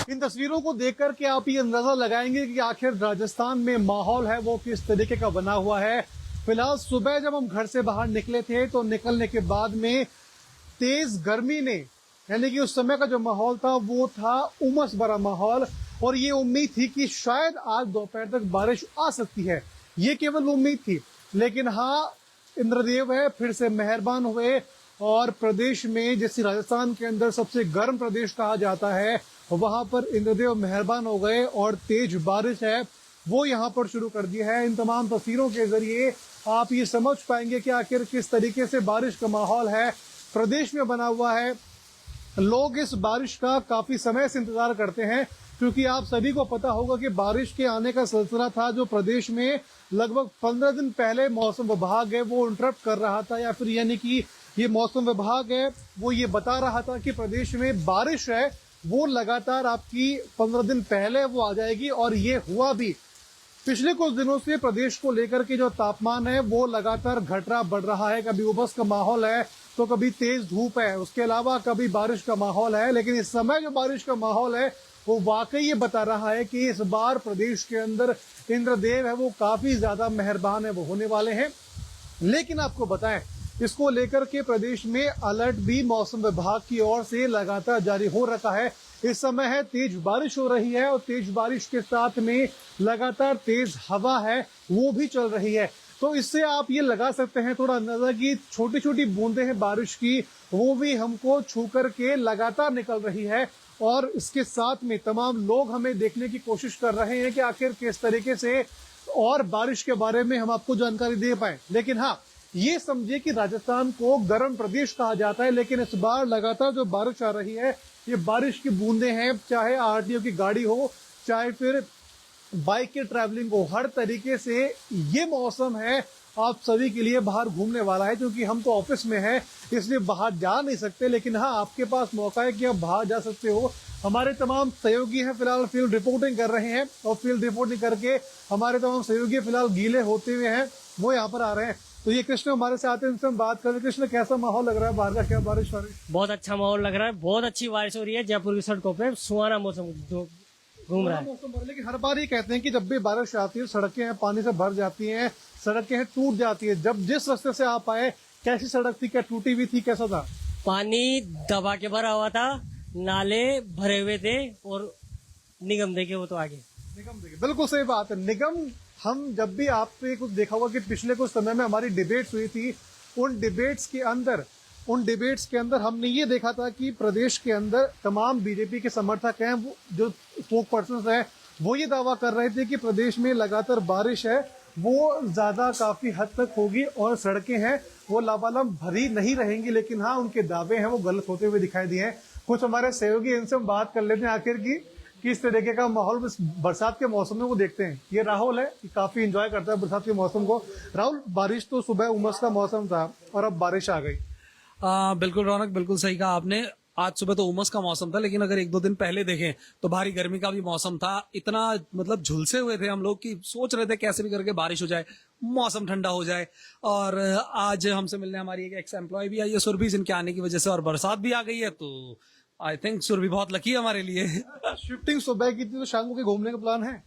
इन तस्वीरों को देख करके आप ये अंदाजा लगाएंगे कि आखिर राजस्थान में माहौल है वो किस तरीके का बना हुआ है। फिलहाल सुबह जब हम घर से बाहर निकले थे तो निकलने के बाद में तेज गर्मी ने, यानी कि उस समय का जो माहौल था वो था उमस भरा माहौल, और ये उम्मीद थी कि शायद आज दोपहर तक बारिश आ सकती है। ये केवल उम्मीद थी, लेकिन हाँ, इंद्रदेव है फिर से मेहरबान हुए और प्रदेश में, जैसे राजस्थान के अंदर सबसे गर्म प्रदेश कहा जाता है, वहां पर इंद्रदेव मेहरबान हो गए और तेज बारिश है वो यहाँ पर शुरू कर दी है। इन तमाम तस्वीरों के जरिए आप ये समझ पाएंगे कि आखिर किस तरीके से बारिश का माहौल है प्रदेश में बना हुआ है। लोग इस बारिश का काफी समय से इंतजार करते हैं, क्योंकि आप सभी को पता होगा कि बारिश के आने का सिलसिला था जो प्रदेश में लगभग 15 दिन पहले मौसम विभाग है वो इंटरप्ट कर रहा था, या फिर यानी कि ये मौसम विभाग है वो ये बता रहा था कि प्रदेश में बारिश है वो लगातार आपकी 15 दिन पहले वो आ जाएगी, और ये हुआ भी। पिछले कुछ दिनों से प्रदेश को लेकर के जो तापमान है वो लगातार घट रहा बढ़ रहा है। कभी उमस का माहौल है तो कभी तेज धूप है, उसके अलावा कभी बारिश का माहौल है। लेकिन इस समय जो बारिश का माहौल है वो वाकई ये बता रहा है कि इस बार प्रदेश के अंदर इंद्रदेव है वो काफी ज्यादा मेहरबान है वो होने वाले हैं। लेकिन आपको बताएं, इसको लेकर के प्रदेश में अलर्ट भी मौसम विभाग की ओर से लगातार जारी हो रखा है। इस समय है तेज बारिश हो रही है, और तेज बारिश के साथ में लगातार तेज हवा है वो भी चल रही है। तो इससे आप ये लगा सकते हैं थोड़ा अंदाजा कि छोटी छोटी बूंदें हैं बारिश की, वो भी हमको छू करके लगातार निकल रही है। और इसके साथ में तमाम लोग हमें देखने की कोशिश कर रहे हैं कि आखिर किस तरीके से और बारिश के बारे में हम आपको जानकारी दे पाए। लेकिन हाँ, ये समझिए कि राजस्थान को गर्म प्रदेश कहा जाता है, लेकिन इस बार लगातार जो बारिश आ रही है ये बारिश की बूंदें हैं, चाहे आरटीओ की गाड़ी हो, चाहे फिर बाइक की ट्रैवलिंग हो, हर तरीके से ये मौसम है आप सभी के लिए बाहर घूमने वाला है। क्योंकि हम तो ऑफिस में हैं इसलिए बाहर जा नहीं सकते, लेकिन हाँ, आपके पास मौका है कि आप बाहर जा सकते हो। हमारे तमाम सहयोगी हैं फिलहाल फील्ड रिपोर्टिंग कर रहे हैं, और फील्ड रिपोर्टिंग करके हमारे तमाम सहयोगी फिलहाल गीले होते हुए हैं वो यहाँ पर आ रहे हैं। तो ये कृष्ण हमारे साथ हैं, इनसे हम बात करें। कृष्ण, कैसा माहौल लग रहा है बाहर का? क्या बारिश? बहुत अच्छा माहौल लग रहा है, बहुत अच्छी बारिश हो रही है। जयपुर की सड़कों पे सुहाना मौसम घूम रहा है। लेकिन हर बार ये कहते हैं कि जब भी बारिश आती है सड़कें हैं पानी से भर जाती हैं, सड़कें हैं टूट जाती है। जब जिस रास्ते से आप आए कैसी सड़क थी? क्या टूटी हुई थी? कैसा था? पानी दबा के भरा हुआ था, नाले भरे हुए थे, और निगम देखे वो तो आगे। निगम देखे, बिल्कुल सही बात है। निगम, हम जब भी आपने कुछ देखा होगा कि पिछले कुछ समय में हमारी डिबेट्स हुई थी, उन डिबेट्स के अंदर हमने ये देखा था कि प्रदेश के अंदर तमाम बीजेपी के समर्थक हैं, वो जो स्पोक पर्सन है वो ये दावा कर रहे थे कि प्रदेश में लगातार बारिश है वो ज्यादा काफी हद तक होगी और सड़कें हैं वो लबालब भरी नहीं रहेंगी। लेकिन हाँ, उनके दावे हैं वो गलत होते हुए दिखाई दिए हैं। कुछ हमारे सहयोगी, इनसे हम बात कर लेते हैं आखिर की किस तरीके का माहौल बरसात के मौसम में वो देखते हैं। ये राहुल है, काफी एंजॉय करता है बरसात के मौसम को। राहुल, बारिश तो सुबह उमस का मौसम था और अब बारिश आ गई। बिल्कुल रौनक, बिल्कुल सही कहा आपने। आज सुबह तो उमस का मौसम था, लेकिन अगर एक दो दिन पहले देखें तो भारी गर्मी का भी मौसम था। इतना मतलब झुलसे हुए थे हम लोग कि सोच रहे थे कैसे भी करके बारिश हो जाए, मौसम ठंडा हो जाए। और आज हमसे मिलने हमारी एक एक्स एम्प्लॉय भी आई है सुरभि, जिनके आने की वजह से और बरसात भी आ गई है। तो आई थिंक सुरभि बहुत लकी है हमारे लिए। शिफ्टिंग सुबह की थी तो शाम को घूमने का प्लान है?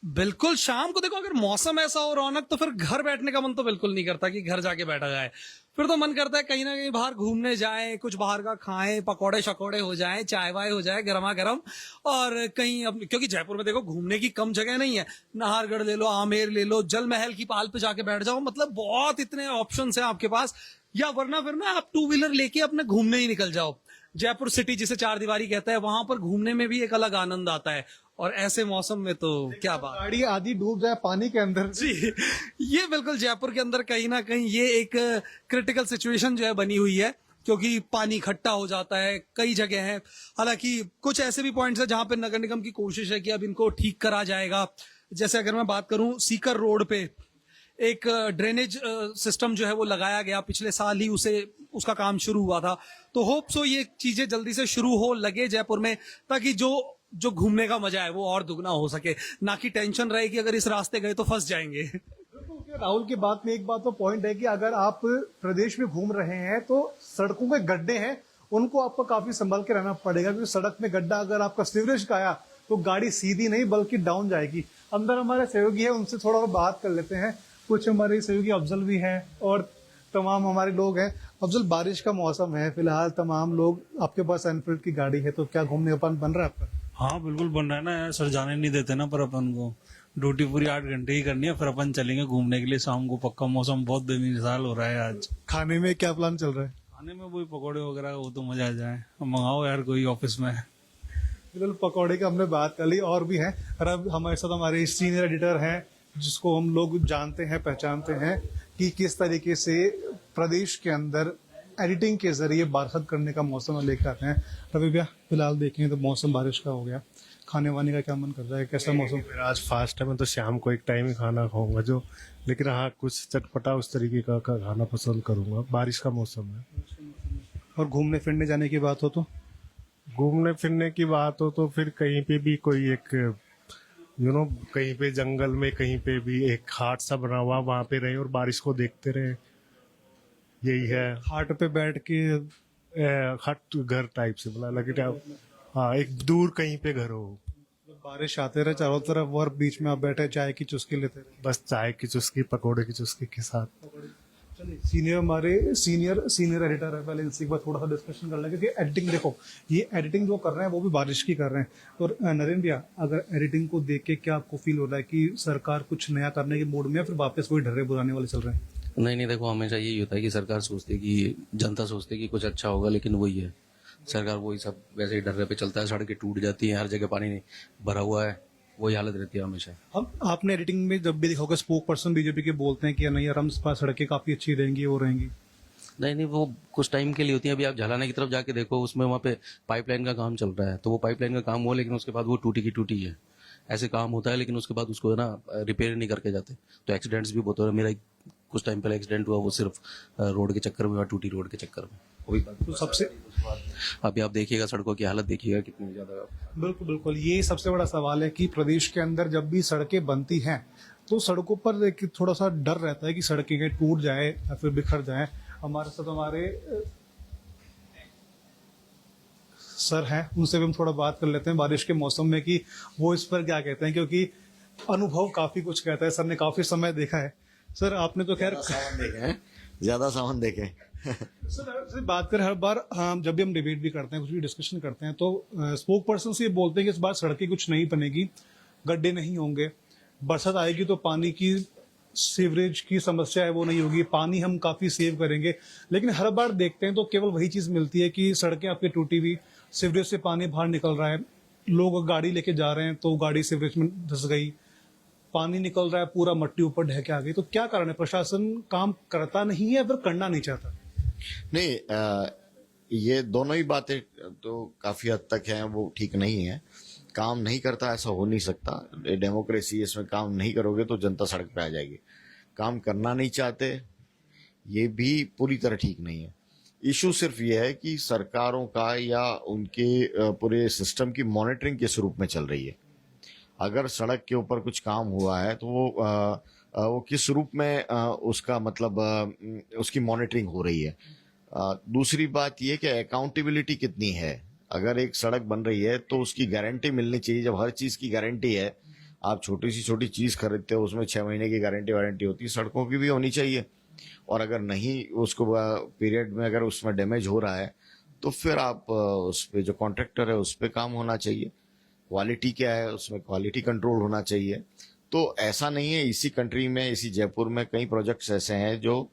बिल्कुल, शाम को देखो अगर मौसम ऐसा हो रौनक, तो फिर घर बैठने का मन तो बिल्कुल नहीं करता कि घर जाके बैठा जाए। फिर तो मन करता है कहीं ना कहीं बाहर घूमने जाए, कुछ बाहर का खाएं, पकौड़े शकौड़े हो जाए, चाय वाय हो जाए गर्मा गर्म। और कहीं अब क्योंकि जयपुर में देखो घूमने की कम जगह नहीं है, नाहरगढ़ ले लो, आमेर ले लो, जल महल की पाल पे जाके बैठ जाओ, मतलब बहुत इतने ऑप्शन है आपके पास। या वरना फिर ना आप 2 व्हीलर लेके अपने घूमने ही निकल जाओ। जयपुर सिटी जिसे 4 दीवारी कहता है, वहां पर घूमने में भी एक अलग आनंद आता है। और ऐसे मौसम में तो क्या बात, गाड़ी आधी डूब जाए पानी के अंदर। जी, ये बिल्कुल जयपुर के अंदर कहीं ना कहीं ये एक क्रिटिकल सिचुएशन जो है बनी हुई है, क्योंकि पानी इकट्ठा हो जाता है कई जगह है। हालांकि कुछ ऐसे भी पॉइंट्स है जहां पे नगर निगम की कोशिश है कि अब इनको ठीक करा जाएगा। जैसे अगर मैं बात करूं, सीकर रोड पे एक ड्रेनेज सिस्टम जो है वो लगाया गया, पिछले साल ही उसका काम शुरू हुआ था। तो होप सो ये चीजें जल्दी से शुरू हो लगे जयपुर में, ताकि जो घूमने का मजा है वो और दुगना हो सके, ना कि टेंशन रहे कि अगर इस रास्ते गए तो फंस जाएंगे। राहुल की बात में एक बात तो पॉइंट है कि अगर आप प्रदेश में घूम रहे हैं तो सड़कों के गड्ढे हैं उनको आपको काफी संभल के रहना पड़ेगा, क्योंकि सड़क में गड्ढा अगर आपका सीवरेज का आया तो गाड़ी सीधी नहीं बल्कि डाउन जाएगी। अंदर हमारे सहयोगी है, उनसे थोड़ा और बात कर लेते हैं। कुछ हमारे सहयोगी अफजल भी हैं और तमाम हमारे लोग हैं। अफजल, बारिश का मौसम है, फिलहाल तमाम लोग, आपके पास एनफील्ड की गाड़ी है, तो क्या घूमने का प्लान बन रहा है आपका? हाँ बिल्कुल बन रहा है ना यार, सर जाने नहीं देते ना, पर अपन को ड्यूटी पूरी 8 घंटे ही करनी है, फिर अपन चलेंगे घूमने के लिए शाम को। पक्का मौसम बहुत बेमिसाल हो रहा है आज। खाने में क्या प्लान चल रहा है? खाने में वही पकौड़े वगैरह, वो तो मजा आ जाए। मंगाओ यार कोई ऑफिस में। बिल्कुल, पकौड़े की हमने बात कर ली। और भी है, और अब हमारे साथ हमारे सीनियर एडिटर हैं, जिसको हम लोग जानते हैं, पहचानते हैं कि किस तरीके से प्रदेश के अंदर एडिटिंग के जरिए बारिश करने का मौसम लेकर आते हैं। रवि भैया, फिलहाल देखें तो मौसम बारिश का हो गया, खाने वाने का क्या मन कर रहा है, कैसा मौसम? मेरा आज फास्ट है, मैं तो शाम को एक टाइम ही खाना खाऊंगा जो, लेकिन हाँ कुछ चटपटा उस तरीके का खाना पसंद करूंगा। बारिश का मौसम है। और घूमने फिरने जाने की बात हो तो? घूमने फिरने की बात हो तो फिर कहीं पे भी कोई एक कहीं पे जंगल में कहीं पे भी एक घाट सा बना हुआ, वहां पे रहे और बारिश को देखते रहे, यही है। घाट पे बैठ के हट घर टाइप से बना लगे, हाँ एक दूर कहीं पे घर हो, बारिश आते रहे चारों तरफ और बीच में आप बैठे चाय की चुस्की लेते रहे। बस चाय की चुस्की पकौड़े की चुस्की के साथ। चलिए, सीनियर हमारे सीनियर एडिटर है, पहले इनसे एक बार थोड़ा सा डिस्कशन कर लें, क्योंकि एडिटिंग देखो, ये एडिटिंग जो कर रहे हैं वो भी बारिश की कर रहे हैं। तो नरेंद्र भैया, अगर एडिटिंग को देख के क्या आपको फील हो रहा है कि सरकार कुछ नया करने के मूड में, या फिर वापस वही ढर्रे बुलाने वाले चल रहे हैं? नहीं, देखो हमेशा यही होता है कि सरकार सोचती है कि जनता सोचती है कि कुछ अच्छा होगा, लेकिन वही है, सरकार वही सब वैसे ही डर्रे पे चलता है। सड़कें टूट जाती हैं, हर जगह पानी नहीं भरा हुआ है, वही हालत रहती है हमेशा। हम आपने एडिटिंग में जब भी देखा होगा, स्पोक पर्सन बीजेपी के बोलते हैं कि नहीं, आराम से सड़कें काफी अच्छी रहेंगी, वो रहेंगी। नहीं, वो कुछ टाइम के लिए होती है। अभी आप झालाना की तरफ जाके देखो, उसमें वहाँ पे पाइपलाइन का काम चल रहा है, तो वो पाइपलाइन का काम हुआ, लेकिन उसके बाद वो टूटी की टूटी है। ऐसे काम होता है, लेकिन उसके बाद उसको ना रिपेयर नहीं करके जाते, तो एक्सीडेंट्स भी बहुत हो रहे हैं। मेरा कुछ टाइम पहले एक्सीडेंट हुआ, वो सिर्फ रोड के चक्कर में हुआ, टूटी रोड के चक्कर में। वही बात तो सबसे अभी आप देखिएगा, सड़कों की हालत देखिएगा कितनी ज्यादा। बिल्कुल, ये सबसे बड़ा सवाल है कि प्रदेश के अंदर जब भी सड़कें बनती हैं तो सड़कों पर एक थोड़ा सा डर रहता है कि सड़कें कहीं टूट जाए या फिर बिखर जाए। हमारे साथ हमारे सर हैं, उनसे भी हम थोड़ा बात कर लेते हैं बारिश के मौसम में कि वो इस पर क्या कहते हैं, क्योंकि अनुभव काफी कुछ कहता है। सर ने काफी समय देखा है। सर, आपने तो खैर ज्यादा सामान देखे सर बात करें, हर बार जब भी हम डिबेट भी करते हैं, कुछ भी डिस्कशन करते हैं, तो स्पोक पर्सन से ये बोलते हैं कि इस बार सड़कें कुछ नहीं बनेगी, गड्ढे नहीं होंगे, बरसात आएगी तो पानी की सीवरेज की समस्या है वो नहीं होगी, पानी हम काफी सेव करेंगे। लेकिन हर बार देखते हैं तो केवल वही चीज मिलती है कि सड़कें आपकी टूटी हुई, सीवरेज से पानी बाहर निकल रहा है, लोग गाड़ी लेके जा रहे हैं तो गाड़ी सीवरेज में धंस गई, पानी निकल रहा है, पूरा मट्टी ऊपर ढह के आ गई। तो क्या कारण है? प्रशासन काम करता नहीं है या फिर करना नहीं चाहता? नहीं, ये दोनों ही बातें तो काफी हद तक हैं, वो ठीक नहीं है। काम नहीं करता ऐसा हो नहीं सकता, डेमोक्रेसी, इसमें काम नहीं करोगे तो जनता सड़क पे आ जाएगी। काम करना नहीं चाहते, ये भी पूरी तरह ठीक नहीं है। इशू सिर्फ ये है कि सरकारों का या उनके पूरे सिस्टम की मॉनिटरिंग किस रूप में चल रही है। अगर सड़क के ऊपर कुछ काम हुआ है तो वो किस रूप में उसका मतलब उसकी मॉनिटरिंग हो रही है। दूसरी बात ये कि अकाउंटेबिलिटी कितनी है। अगर एक सड़क बन रही है तो उसकी गारंटी मिलनी चाहिए। जब हर चीज की गारंटी है, आप छोटी सी छोटी चीज खरीदते हो उसमें 6 महीने की वारंटी होती है, सड़कों की भी होनी चाहिए। और अगर नहीं, उसको पीरियड में अगर उसमें डैमेज हो रहा है तो फिर आप उस पर जो कॉन्ट्रैक्टर है उस पर काम होना चाहिए। क्वालिटी क्या है, उसमें क्वालिटी कंट्रोल होना चाहिए। तो ऐसा नहीं है, इसी कंट्री में, इसी जयपुर में कई प्रोजेक्ट्स ऐसे हैं जो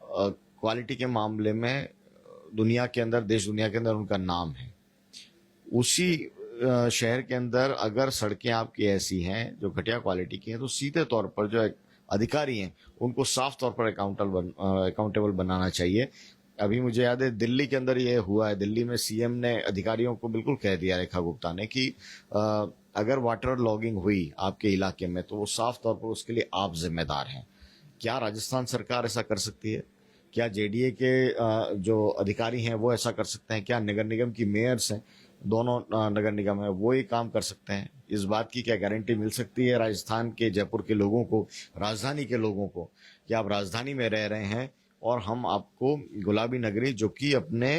क्वालिटी के मामले में दुनिया के अंदर, देश दुनिया के अंदर उनका नाम है। उसी शहर के अंदर अगर सड़कें आपकी ऐसी हैं जो घटिया क्वालिटी की हैं, तो सीधे तौर पर जो अधिकारी हैं उनको साफ तौर पर अकाउंटेबल बनाना चाहिए। अभी मुझे याद है दिल्ली के अंदर ये हुआ है। दिल्ली में सीएम ने अधिकारियों को बिल्कुल कह दिया, रेखा गुप्ता ने, कि अगर वाटर लॉगिंग हुई आपके इलाके में तो वो साफ तौर पर उसके लिए आप जिम्मेदार हैं। क्या राजस्थान सरकार ऐसा कर सकती है? क्या जेडीए के जो अधिकारी हैं वो ऐसा कर सकते हैं? क्या नगर निगम की मेयर्स हैं, दोनों नगर निगम है, वो ये काम कर सकते हैं? इस बात की क्या गारंटी मिल सकती है राजस्थान के, जयपुर के लोगों को, राजधानी के लोगों को, कि आप राजधानी में रह रहे हैं, और हम आपको गुलाबी नगरी, जो कि अपने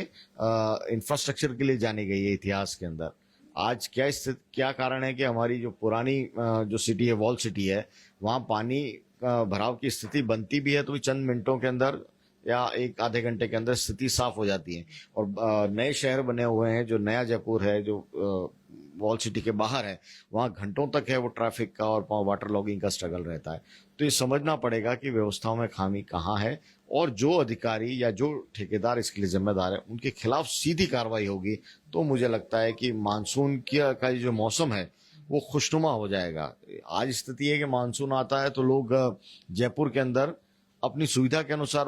इंफ्रास्ट्रक्चर के लिए जानी गई है इतिहास के अंदर, आज क्या कारण है कि हमारी जो पुरानी जो सिटी है, वॉल सिटी है, वहाँ पानी भराव की स्थिति बनती भी है तो चंद मिनटों के अंदर या एक आधे घंटे के अंदर स्थिति साफ हो जाती है। और नए शहर बने हुए हैं, जो नया जयपुर है, जो वॉल सिटी के बाहर है, वहाँ घंटों तक है वो ट्रैफिक का और वाटर लॉगिंग का स्ट्रगल रहता है। तो ये समझना पड़ेगा कि व्यवस्थाओं में खामी कहाँ है, और जो अधिकारी या जो ठेकेदार इसके लिए जिम्मेदार है उनके खिलाफ सीधी कार्रवाई होगी तो मुझे लगता है कि मानसून का जो मौसम है वो खुशनुमा हो जाएगा। आज स्थिति है कि मानसून आता है तो लोग जयपुर के अंदर अपनी सुविधा के अनुसार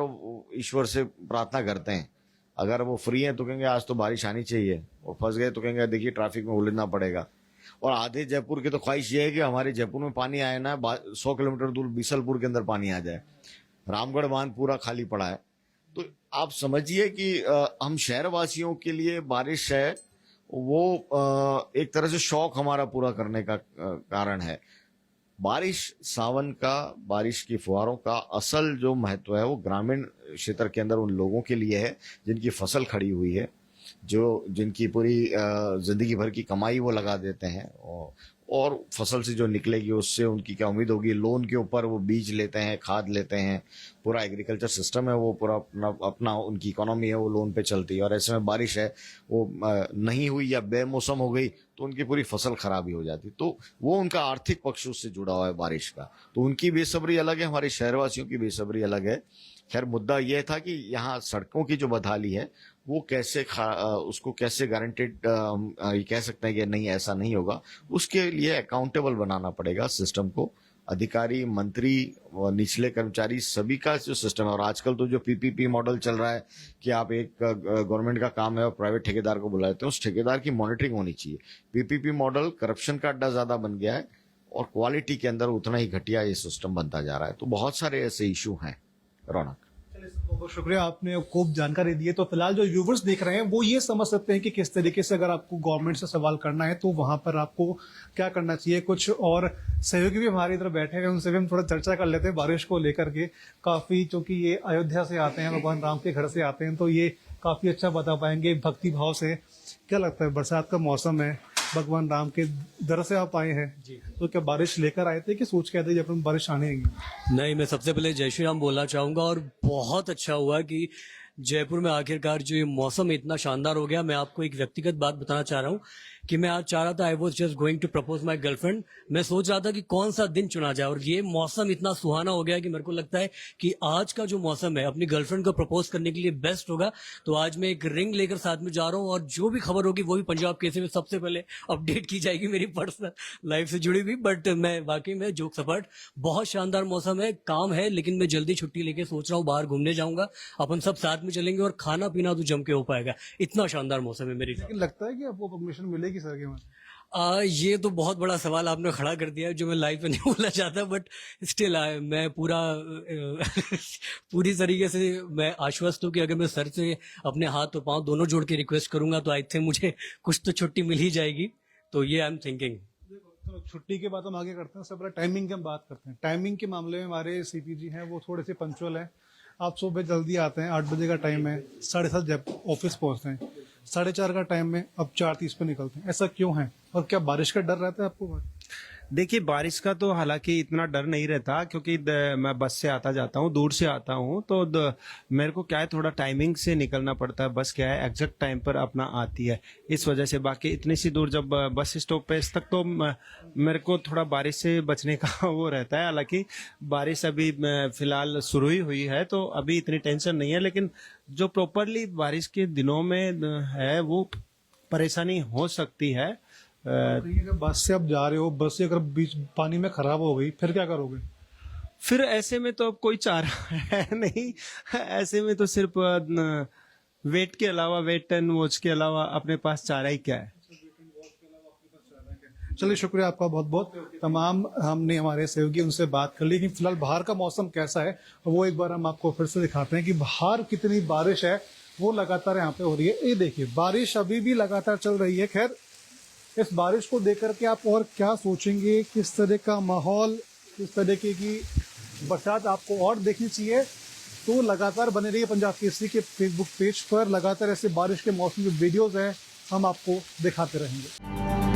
ईश्वर से प्रार्थना करते हैं। अगर वो फ्री हैं तो कहेंगे आज तो बारिश आनी चाहिए, और फंस गए तो कहेंगे देखिए ट्रैफिक में उलझना पड़ेगा। और आधे जयपुर की तो ख्वाहिश ये है कि हमारे जयपुर में पानी आए ना, 100 किलोमीटर दूर बीसलपुर के अंदर पानी आ जाए। रामगढ़ बांध पूरा खाली पड़ा है। तो आप समझिए कि हम शहरवासियों के लिए बारिश है वो एक तरह से शौक हमारा पूरा करने का कारण है। बारिश, सावन का, बारिश की फुहारों का असल जो महत्व है वो ग्रामीण क्षेत्र के अंदर उन लोगों के लिए है जिनकी फसल खड़ी हुई है, जिनकी पूरी जिंदगी भर की कमाई वो लगा देते हैं, और फसल से जो निकलेगी उससे उनकी क्या उम्मीद होगी। लोन के ऊपर वो बीज लेते हैं, खाद लेते हैं, पूरा एग्रीकल्चर सिस्टम है वो पूरा अपना उनकी इकोनॉमी है वो लोन पे चलती है। और ऐसे में बारिश है वो नहीं हुई या बेमौसम हो गई तो उनकी पूरी फसल खराब ही हो जाती। तो वो उनका आर्थिक पक्ष उससे जुड़ा हुआ है बारिश का। तो उनकी बेसब्री अलग है, हमारे शहरवासियों की बेसब्री अलग है। खैर मुद्दा यह था कि यहाँ सड़कों की जो बदहाली है वो कैसे उसको कैसे गारंटेड ये कह सकते हैं कि नहीं ऐसा नहीं होगा, उसके लिए अकाउंटेबल बनाना पड़ेगा सिस्टम को। अधिकारी, मंत्री और निचले कर्मचारी सभी का जो सिस्टम है। और आजकल तो जो पीपीपी मॉडल चल रहा है कि आप एक गवर्नमेंट का काम है और प्राइवेट ठेकेदार को बुलाते हैं, उस ठेकेदार की मॉनिटरिंग होनी चाहिए। पीपीपी मॉडल करप्शन का अड्डा ज्यादा बन गया है और क्वालिटी के अंदर उतना ही घटिया ये सिस्टम बनता जा रहा है। तो बहुत सारे ऐसे इशू हैं। रौनक, बहुत शुक्रिया, आपने खूब जानकारी दी है। तो फिलहाल जो व्यूवर्स देख रहे हैं वो ये समझ सकते हैं कि किस तरीके से अगर आपको गवर्नमेंट से सवाल करना है तो वहां पर आपको क्या करना चाहिए। कुछ और सहयोगी भी हमारी इधर बैठे हैं, उनसे भी हम थोड़ा चर्चा कर लेते हैं बारिश को लेकर के। काफी, क्योंकि ये अयोध्या से आते हैं, भगवान राम के घर से आते हैं, तो ये काफी अच्छा बता पाएंगे भक्ति भाव से। क्या लगता है, बरसात का मौसम है, भगवान राम के दर से आप आए हैं जी, तो क्या बारिश लेकर आए थे कि सोच के आए थे जब बारिश आने आएगी? नहीं, मैं सबसे पहले जय श्री राम बोलना चाहूंगा, और बहुत अच्छा हुआ कि जयपुर में आखिरकार जो ये मौसम इतना शानदार हो गया। मैं आपको एक व्यक्तिगत बात बताना चाह रहा हूँ कि मैं आज चाह रहा था, I was just going to propose my girlfriend. मैं सोच रहा था कि कौन सा दिन चुना जाए, और ये मौसम इतना सुहाना हो गया कि मेरे को लगता है कि आज का जो मौसम है अपनी गर्लफ्रेंड को प्रपोज करने के लिए बेस्ट होगा। तो आज मैं एक रिंग लेकर साथ में जा रहा हूँ, और जो भी खबर होगी वो भी पंजाब केसरी में सबसे पहले अपडेट की जाएगी मेरी पर्सनल लाइफ से जुड़ी हुई। बट मैं वाकई में जोक सपाट, बहुत शानदार मौसम है, काम है, लेकिन मैं जल्दी छुट्टी लेके सोच रहा हूँ बाहर घूमने जाऊंगा। अपन सब साथ में चलेंगे और खाना पीना तो जम के हो पाएगा, इतना शानदार मौसम है मेरी। लेकिन लगता है कि आपको परमिशन मिलेगी सर के वहाँ? ये तो बहुत बड़ा सवाल आपने खड़ा कर दिया है जो मैं लाइव पे नहीं बोलना चाहता, बट स्टिल मैं पूरी तरीके से मैं आश्वस्त हूँ कि अगर मैं सर से अपने हाथ और पांव दोनों जोड़ के रिक्वेस्ट करूंगा तो आई थिंक मुझे कुछ तो छुट्टी मिल ही जाएगी। तो ये आई एम थिंकिंग। तो छुट्टी के बाद हम आगे करते हैं, सब टाइमिंग की हम बात करते हैं। टाइमिंग के मामले में हमारे सीपी जी हैं वो थोड़े से पंचुअल है। आप सुबह जल्दी आते हैं, 8 बजे का टाइम है, 7:30 जब ऑफिस पहुंचते हैं, 4:30 का टाइम में अब 4:30 पे निकलते हैं। ऐसा क्यों है, और क्या बारिश का डर रहता है आपको? देखिए, बारिश का तो हालांकि इतना डर नहीं रहता, क्योंकि मैं बस से आता जाता हूँ, दूर से आता हूँ, तो मेरे को क्या है थोड़ा टाइमिंग से निकलना पड़ता है। बस क्या है एग्जैक्ट टाइम पर अपना आती है, इस वजह से। बाकी इतनी सी दूर जब बस स्टॉप पे तक तो मेरे को थोड़ा बारिश से बचने का वो रहता है। हालांकि बारिश अभी फिलहाल शुरू ही हुई है तो अभी इतनी टेंशन नहीं है, लेकिन जो प्रॉपरली बारिश के दिनों में है वो परेशानी हो सकती है। बस से आप जा रहे हो, बस से अगर बीच पानी में खराब हो गई फिर क्या करोगे? फिर ऐसे में तो अब कोई चारा है नहीं, ऐसे में तो सिर्फ वेट के अलावा, वेट एंड वॉच के अलावा अपने पास चारा ही क्या है। चलिए, शुक्रिया आपका बहुत बहुत। तमाम हमने हमारे सहयोगी उनसे बात कर ली कि फिलहाल बाहर का मौसम कैसा है, वो एक बार हम आपको फिर से दिखाते हैं कि बाहर कितनी बारिश है। वो लगातार यहाँ पे हो रही है, ये देखिए बारिश अभी भी लगातार चल रही है। खैर, इस बारिश को देख करके आप और क्या सोचेंगे, किस तरह का माहौल, किस तरीके की बरसात आपको और देखनी चाहिए, तो लगातार बने रहिए पंजाब केसरी के फेसबुक पेज पर। लगातार ऐसे बारिश के मौसम के वीडियोस हैं, हम आपको दिखाते रहेंगे।